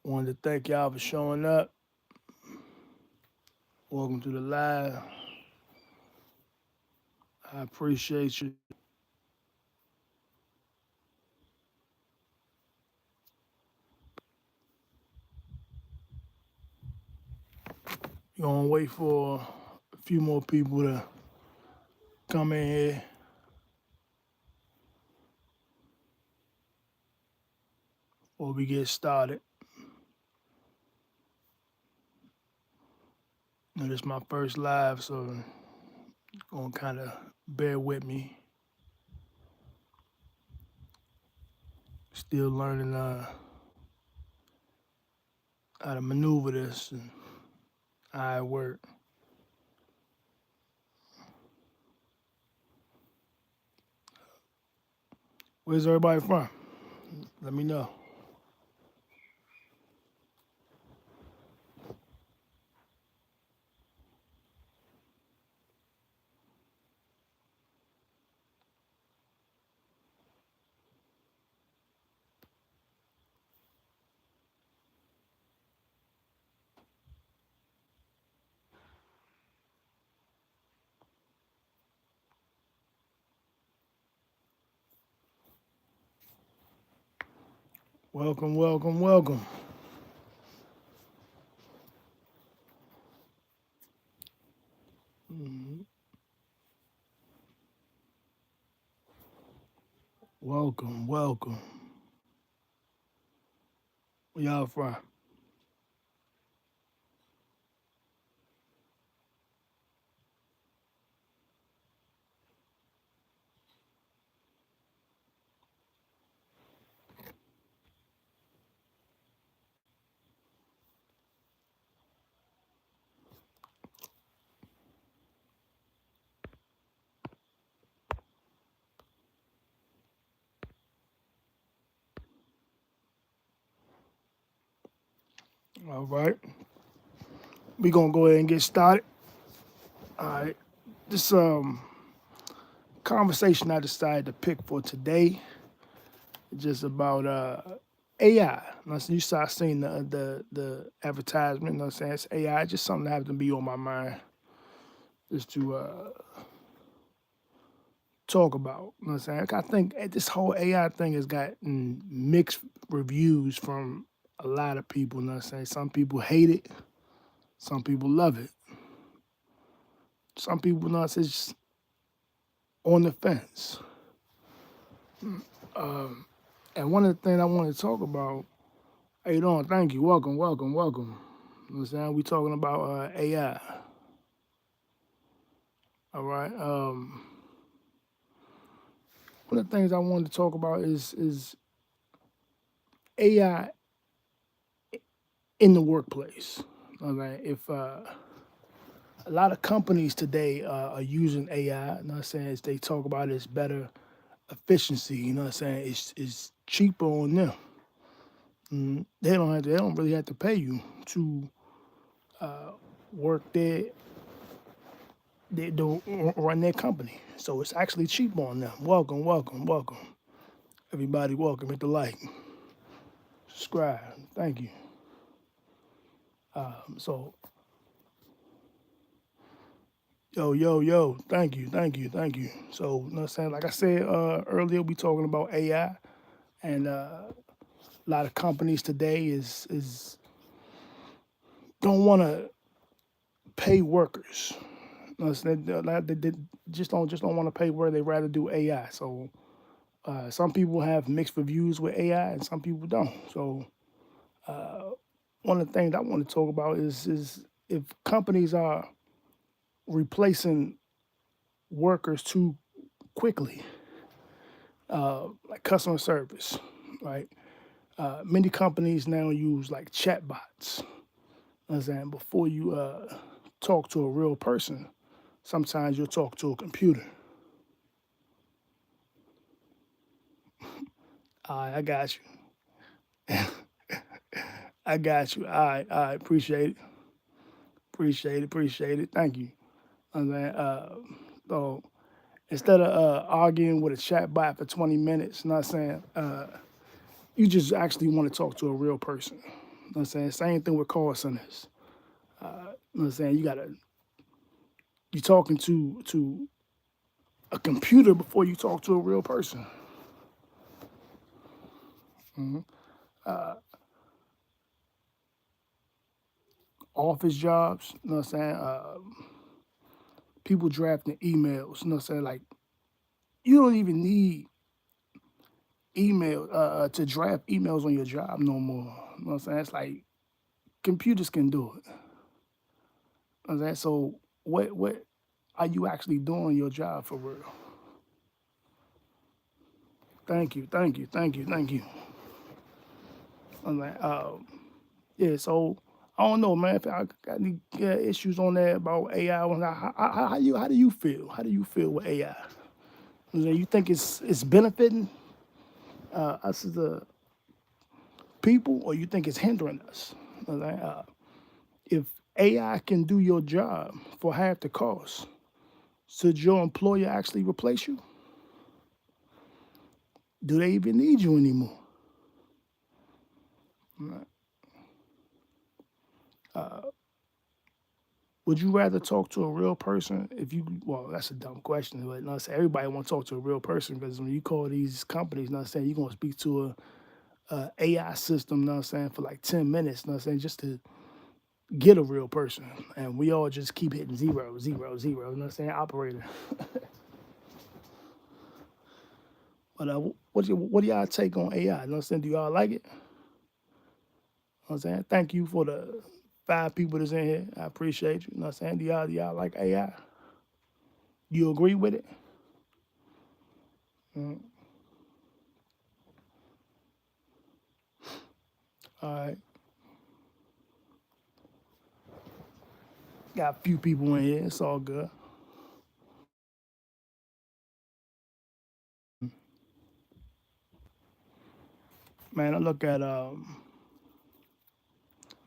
Wanted to thank y'all for showing up. Welcome to the live. I appreciate you. You're gonna wait for a few more people to come in here. Before we get started. This is my first live, so gonna kind of bear with me. Still learning how to maneuver this and how it works. Where's everybody from? Let me know. Welcome, welcome, welcome. Welcome, welcome. Where y'all from? All right. We gonna go ahead and get started. All right. This conversation I decided to pick for today is just about AI. You start seeing the advertisement, you know what I'm saying? It's AI, it's just something that happens to be on my mind just to talk about. You know what I'm saying? I think this whole AI thing has gotten mixed reviews from a lot of people, you know what I'm saying? Some people hate it, some people love it. Some people, you know, it's just on the fence. And one of the things I want to talk about, how you doing? Thank you. Welcome, welcome, welcome. You know what I'm saying? We talking about AI. All right. One of the things I wanted to talk about is AI in the workplace. All right. If a lot of companies today are using AI, you know what I'm saying? As they talk about it's better efficiency, you know what I'm saying? It's cheaper on them. They don't really have to pay you to work there. They do run their company, so it's actually cheap on them. Welcome, welcome, welcome, everybody. Welcome. Hit the like, subscribe. Thank you. So, yo, yo, yo. Thank you, thank you, thank you. So, you know what I'm saying? Like I said earlier, we talking about AI, and a lot of companies today is don't want to pay workers. You know what I'm saying? They just don't want to pay where they rather do AI. So some people have mixed reviews with AI, and some people don't. So one of the things I want to talk about is if companies are replacing workers too quickly, like customer service, right? Many companies now use like chatbots. You know what I'm saying? Before you talk to a real person, sometimes you'll talk to a computer. All right, I got you. I got you. All right, appreciate it. Appreciate it, appreciate it. Thank you. And then, so instead of arguing with a chat bot for 20 minutes, you know what I'm saying, you just actually want to talk to a real person. You know what I'm saying? Same thing with call centers. You know what I'm saying? You talking to a computer before you talk to a real person. Office jobs, you know what I'm saying? People drafting emails, you know what I'm saying? Like, you don't even need email to draft emails on your job no more. You know what I'm saying? It's like computers can do it. You know what I'm saying? So what are you actually doing your job for real? Thank you, thank you, thank you, thank you. I'm like, yeah, so I don't know, man. If I got any issues on that about AI, how do you feel? How do you feel with AI? You think it's benefiting us as a people, or you think it's hindering us? If AI can do your job for half the cost, should your employer actually replace you? Do they even need you anymore? Would you rather talk to a real person if you? Well, that's a dumb question, but not say everybody want to talk to a real person because when you call these companies, not saying you're gonna speak to a AI system, not saying for like 10 minutes, not saying just to get a real person, and we all just keep hitting zero, zero, zero. You know what I'm saying? Operator. But what do y'all take on AI? You know what I'm saying? Do y'all like it? You know what I'm saying? Thank you for the 5 people that's in here. I appreciate you. You know what I'm saying? Do y'all like AI? You agree with it? All right. Got a few people in here. It's all good. Man, I look at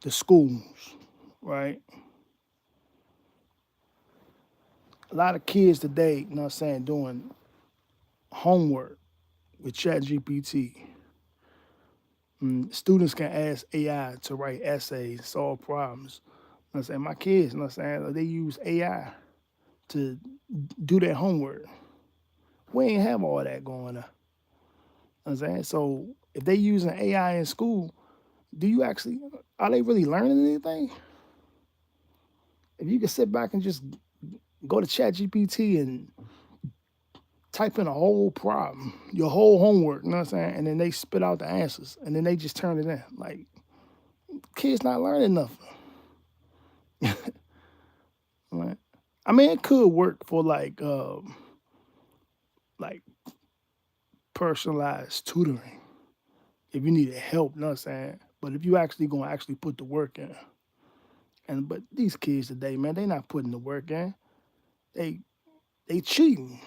the schools, right? A lot of kids today, you know what I'm saying, doing homework with ChatGPT. Students can ask AI to write essays, solve problems. You know what I'm saying? My kids, you know what I'm saying, they use AI to do their homework. We ain't have all that going on. You know what I'm saying? So if they using AI in school, do you actually are they really learning anything? If you can sit back and just go to ChatGPT and type in a whole problem, your whole homework, you know what I'm saying? And then they spit out the answers and then they just turn it in. Like, kids not learning nothing. Right? I mean, it could work for like personalized tutoring if you needed help, you know what I'm saying? But if you actually gonna actually put the work in, and but these kids today, man, they not putting the work in. They they cheating.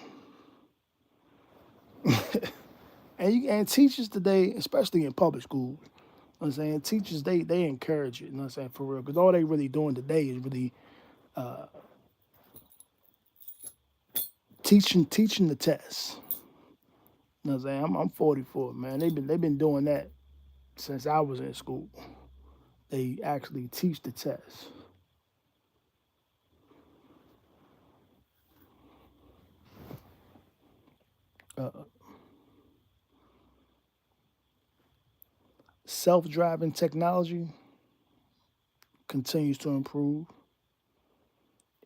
And teachers today, especially in public schools, you know what I'm saying, teachers they encourage it, you know what I'm saying, for real. Because all they really doing today is really teaching the test. You know what I'm saying? I'm 44, man. They've been doing that since I was in school. They actually teach the test. Self-driving technology continues to improve.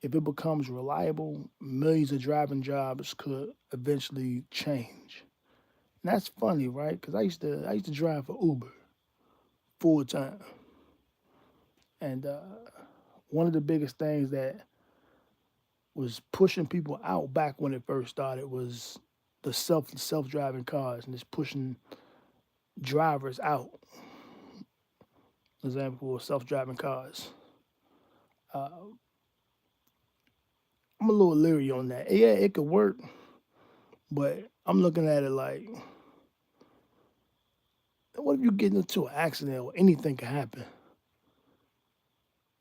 If it becomes reliable, millions of driving jobs could eventually change. And that's funny, right? Because I used to drive for Uber full time, and one of the biggest things that was pushing people out back when it first started was the self driving cars and just pushing drivers out. For example, self driving cars. I'm a little leery on that. Yeah, it could work, but I'm looking at it like, what if you get into an accident or anything can happen?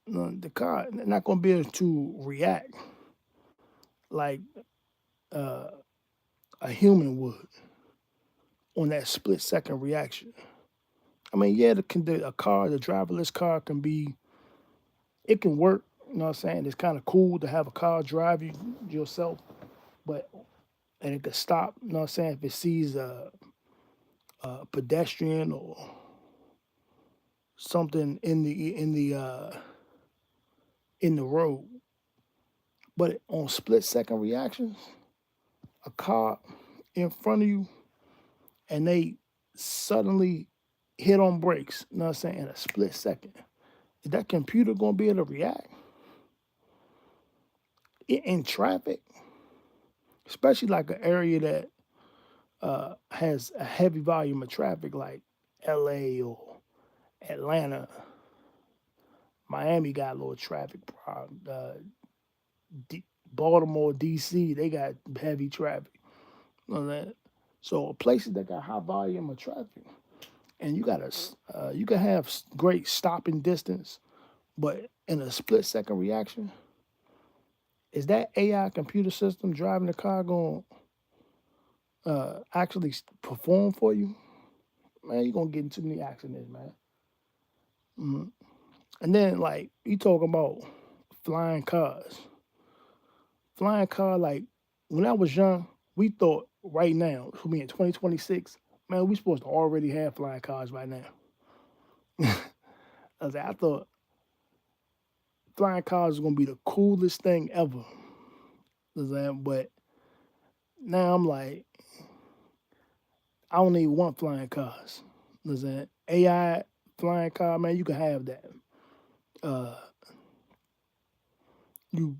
The car not going to be able to react like uh, a human would on that split second reaction. I mean, yeah, a car, the driverless car can be, it can work. You know what I'm saying? It's kind of cool to have a car drive you yourself, but and it could stop. You know what I'm saying? If it sees a pedestrian or something in the road. But on split second reactions, a car in front of you and they suddenly hit on brakes. You know what I'm saying? In a split second, is that computer gonna be able to react in traffic, especially like an area that has a heavy volume of traffic, like L.A. or Atlanta? Miami got a little traffic problem. Baltimore, D.C., they got heavy traffic. You know that? So places that got high volume of traffic, and you can have great stopping distance, but in a split second reaction, is that AI computer system driving the car going to actually perform for you? Man, you're gonna get into many accidents, man. Mhm. And then like you talking about flying cars. Flying car, like when I was young, we thought right now, for me in 2026, man, we supposed to already have flying cars right now. I thought flying cars was gonna be the coolest thing ever. But now I'm like, I don't even want flying cars. AI flying car, man, you can have that. Uh, you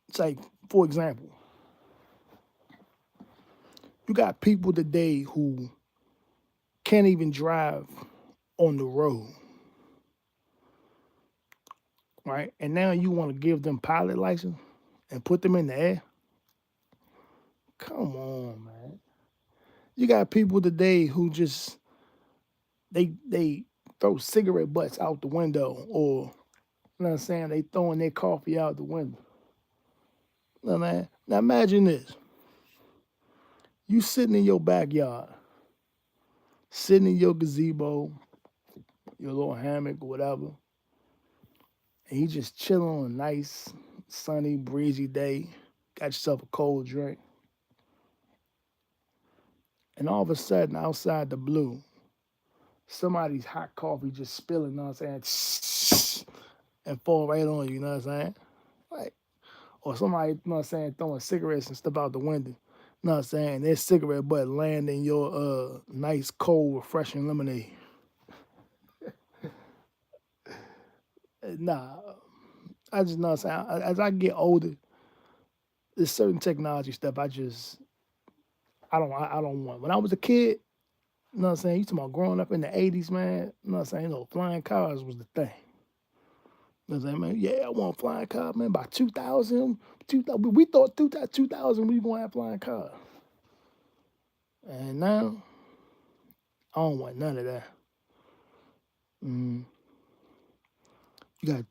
It's like, for example, you got people today who can't even drive on the road, right? And now you want to give them pilot license and put them in the air? Come on, man. You got people today who just they throw cigarette butts out the window, or you know what I'm saying, they throwing their coffee out the window. You know, man. Now imagine this. You sitting in your backyard, sitting in your gazebo, your little hammock or whatever, and you just chilling on a nice, sunny, breezy day, got yourself a cold drink, and all of a sudden, outside the blue, somebody's hot coffee just spilling, you know what I'm saying, and fall right on you, you know what I'm saying? Like, or somebody, you know what I'm saying, throwing cigarettes and stuff out the window. You know what I'm saying? Their cigarette butt land in your nice, cold, refreshing lemonade. Nah, I just know what I'm saying. As I get older, there's certain technology stuff I don't want. When I was a kid, you know what I'm saying? You talking about growing up in the 80s, man. You know what I'm saying? Flying cars was the thing. You know what I'm saying, man? Yeah, I want a flying car, man. By 2000, we thought 2000 we going to have flying cars. And now, I don't want none of that. Mm, you got,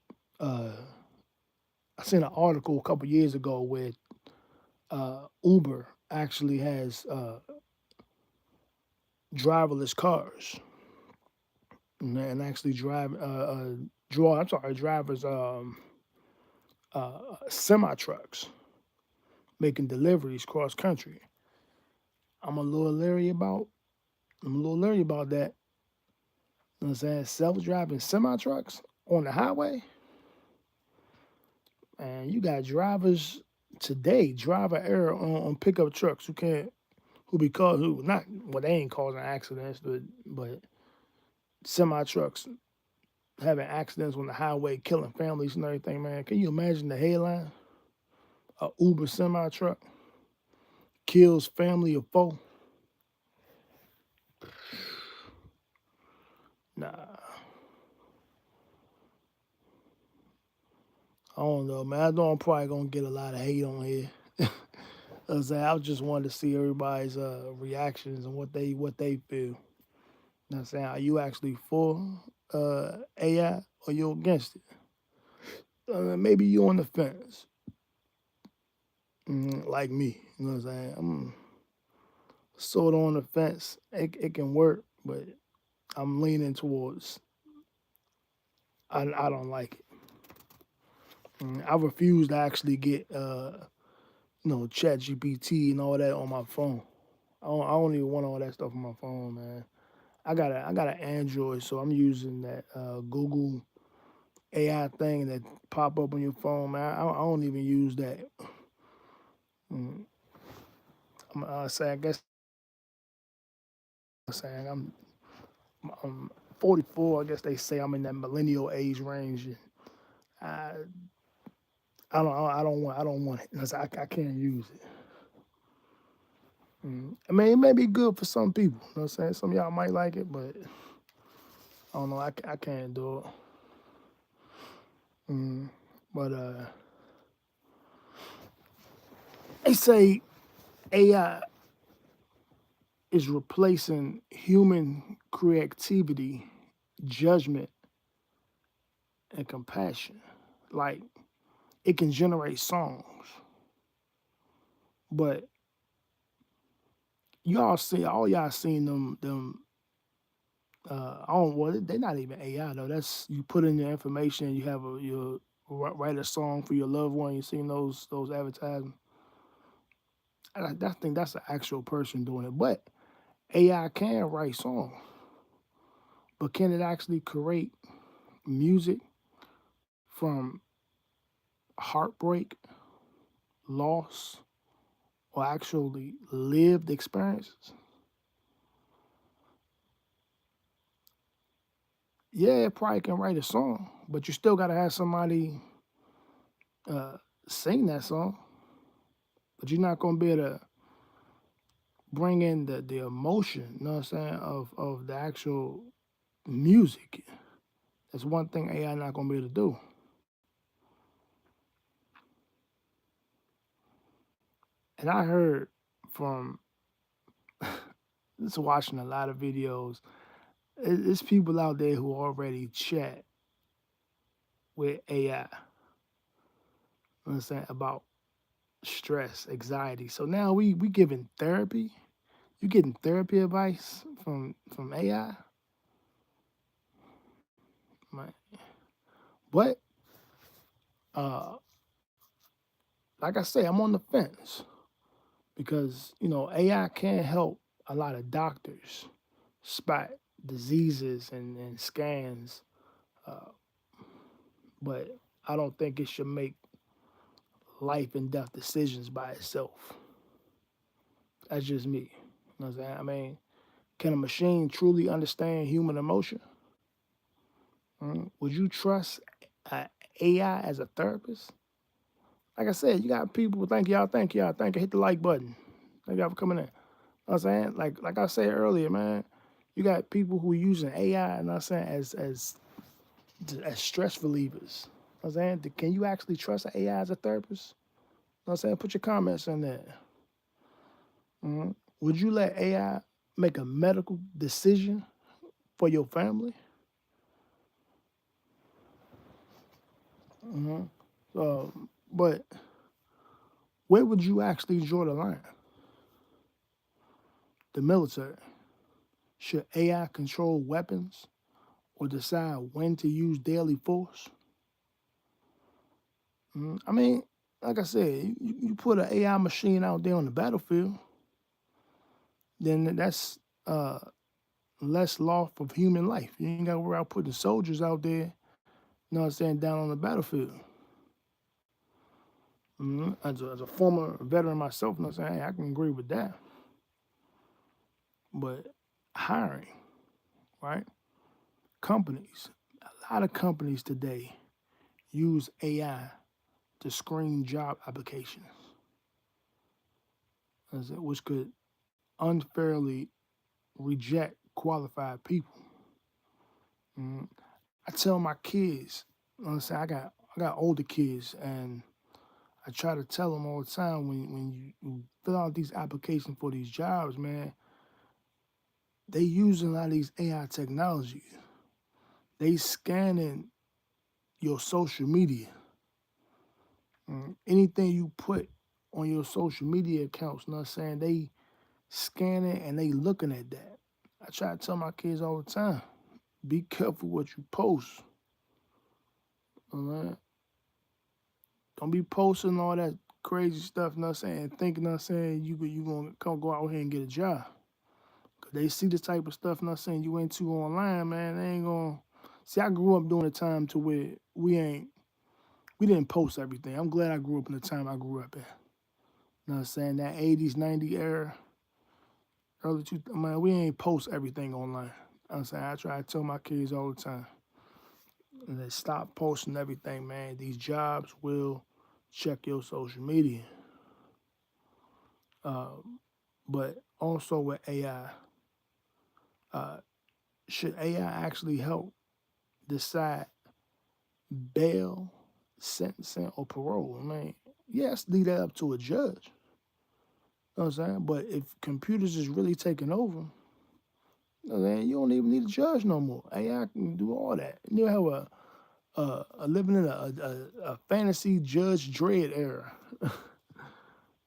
I seen an article a couple years ago where Uber actually has driverless cars and actually drivers semi trucks making deliveries cross country. I'm a little leery about. I'm a little leery about that. You know what I'm saying? Self driving semi trucks on the highway, and you got drivers today, driver error on pickup trucks who be called who not well they ain't causing accidents, but semi trucks having accidents on the highway, killing families and everything, man. Can you imagine the headline? A Uber semi truck kills family of four. Nah, I don't know, man. I know I'm probably gonna get a lot of hate on here. I just wanted to see everybody's reactions and what they feel. You know what I'm saying? Are you actually for AI or you against it? Maybe you on the fence, like me. You know what I'm saying? I'm sort of on the fence. It can work, but I'm leaning towards I don't like it. I refuse to actually get Chat GPT and all that on my phone. I don't even want all that stuff on my phone, man. I got an Android, so I'm using that Google AI thing that pop up on your phone, man. I don't even use that. Mm, I guess I'm saying I'm 44. I guess they say I'm in that millennial age range. I I don't want it. I can't use it. I mean, it may be good for some people. You know what I'm saying? Some of y'all might like it, but I don't know. I can't do it. But they say AI is replacing human creativity, judgment, and compassion. Like it can generate songs, but all y'all seen them. I don't. Well, they're not even AI though. That's you put in your information. You have you write a song for your loved one. You seen those advertisements. I think that's an actual person doing it. But AI can write songs, but can it actually create music from heartbreak, loss, or actually lived experiences? Yeah, it probably can write a song, but you still gotta have somebody uh, sing that song. But you're not gonna be able to bring in the emotion, you know what I'm saying, of the actual music. That's one thing AI not gonna be able to do. And I heard from just watching a lot of videos, it's people out there who already chat with AI, you know what I'm saying, about stress, anxiety. So now we giving therapy. You getting therapy advice from AI, right? But uh, like I say, I'm on the fence because AI can help a lot of doctors spot diseases and scans, uh, but I don't think it should make life and death decisions by itself. That's just me. You know what I'm saying? I mean, can a machine truly understand human emotion? Would you trust uh, AI as a therapist? Like I said, you got people. Thank y'all. Thank you. Hit the like button. Thank y'all for coming in. You know what I'm saying? Like I said earlier, man, you got people who are using AI, and I'm saying as stress relievers. You know what I'm saying, can you actually trust an AI as a therapist? You know what I'm saying? Put your comments in there. Would you let AI make a medical decision for your family? But where would you actually draw the line? The military. Should AI control weapons or decide when to use deadly force? I mean, like I said, you put an AI machine out there on the battlefield, then that's uh, less loss of human life. You ain't got to worry about putting soldiers out there, you know what I'm saying, down on the battlefield. As a former veteran myself, you know what I'm saying, hey, I can agree with that. But hiring, right? Companies, a lot of companies today use AI to screen job applications, which could unfairly reject qualified people. Mm, I tell my kids, you know what I'm saying, I got older kids, and I try to tell them all the time when you fill out these applications for these jobs, man, they using a lot of these AI technology. They scanning your social media. Anything you put on your social media accounts, you know what I'm saying, they scanning and they looking at that. try to tell my kids all the time, be careful what you post. All right? Don't be posting all that crazy stuff, not saying, thinking, not saying you gonna come go out here and get a job. Cause they see the type of stuff, not saying you ain't too online, man. They ain't gonna see. I grew up during a time to where we didn't post everything. I'm glad I grew up in the time I grew up in. You know what I'm saying? That 80s, 90s era, early 2000s, man, we ain't post everything online. I'm saying I try to tell my kids all the time. And they stop posting everything, man. These jobs will check your social media. But also with AI, should AI actually help decide bail, sentencing, or parole? I mean, yes, leave that up to a judge. You know what I'm saying? But if computers is really taking over, you know what I'm saying, you don't even need a judge no more. AI can do all that. You have living in a fantasy Judge Dredd era. You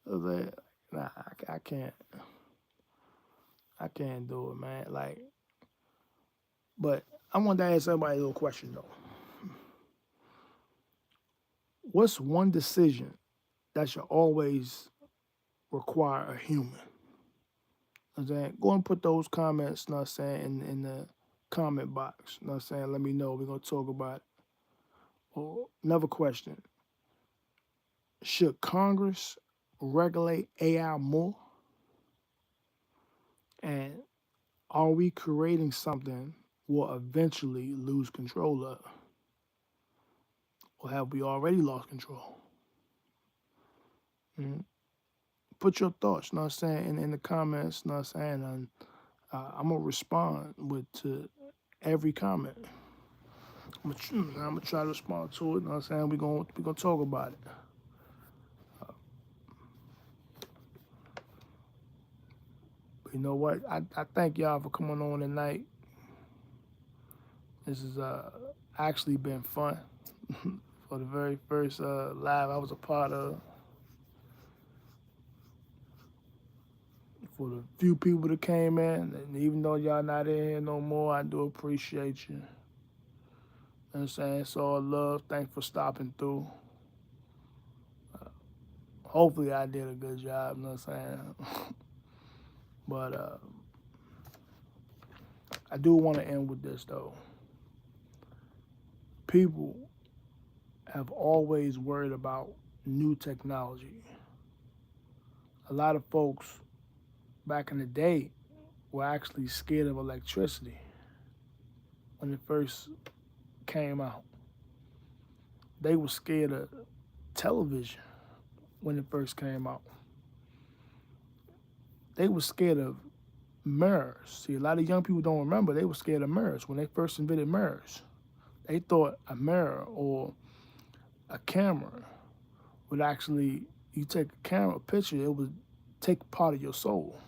know what I'm saying? Nah, I can't do it, man. Like, but I want to ask everybody a little question though. What's one decision that should always require a human? You know what I'm saying? Go and put those comments, you know what I'm saying, in the comment box. You know what I'm saying? Let me know. We're gonna talk about it. Or another question. Should Congress regulate AI more? And are we creating something we'll eventually lose control of? Or have we already lost control? Mm. Put your thoughts, you know what I'm saying, in the comments, you know what I'm saying? And I'm going to respond to every comment. I'm gonna try to respond to it, you know what I'm saying? We're gonna talk about it. But you know what? I thank y'all for coming on tonight. This has actually been fun. For the very first live I was a part of. For the few people that came in, and even though y'all not in here no more, I do appreciate you. You know what I'm saying? It's all love. Thanks for stopping through. Hopefully I did a good job, you know what I'm saying? But I do want to end with this though. People have always worried about new technology. A lot of folks back in the day were actually scared of electricity when it first came out. They were scared of television when it first came out. They were scared of mirrors. See, a lot of young people don't remember they were scared of mirrors when they first invented mirrors. They thought a mirror or a camera would actually, you take a camera picture, it would take part of your soul.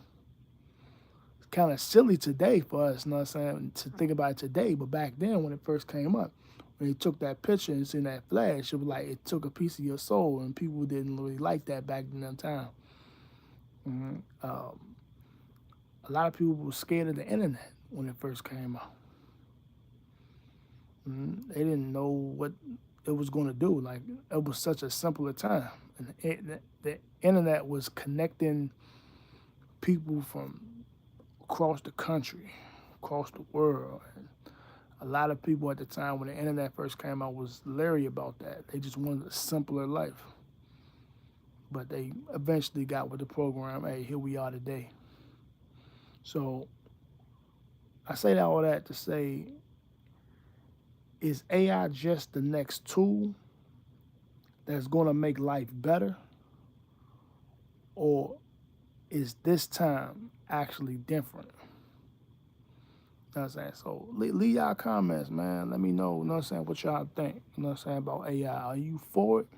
It's kind of silly today for us, you know what I'm saying, to think about it today, but back then when it first came up, when they took that picture and seen that flash, it was like it took a piece of your soul, and people didn't really like that back in that time. Mm-hmm. A lot of people were scared of the internet when it first came out. Mm-hmm. They didn't know what it was going to do. Like, it was such a simpler time. And the internet was connecting people from across the country, across the world. And a lot of people at the time when the internet first came out was leery about that. They just wanted a simpler life. But they eventually got with the program. Hey, here we are today. So I say all that to say, is AI just the next tool that's going to make life better? Or is this time actually different? You know what I'm saying? So leave y'all comments, man. Let me know, you know what I'm saying, what y'all think, you know what I'm saying, about AI. Are you for it?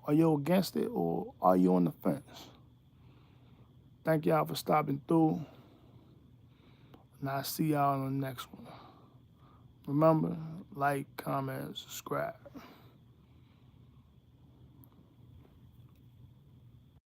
Are you against it? Or are you on the fence? Thank y'all for stopping through. And I'll see y'all on the next one. Remember, like, comment, subscribe.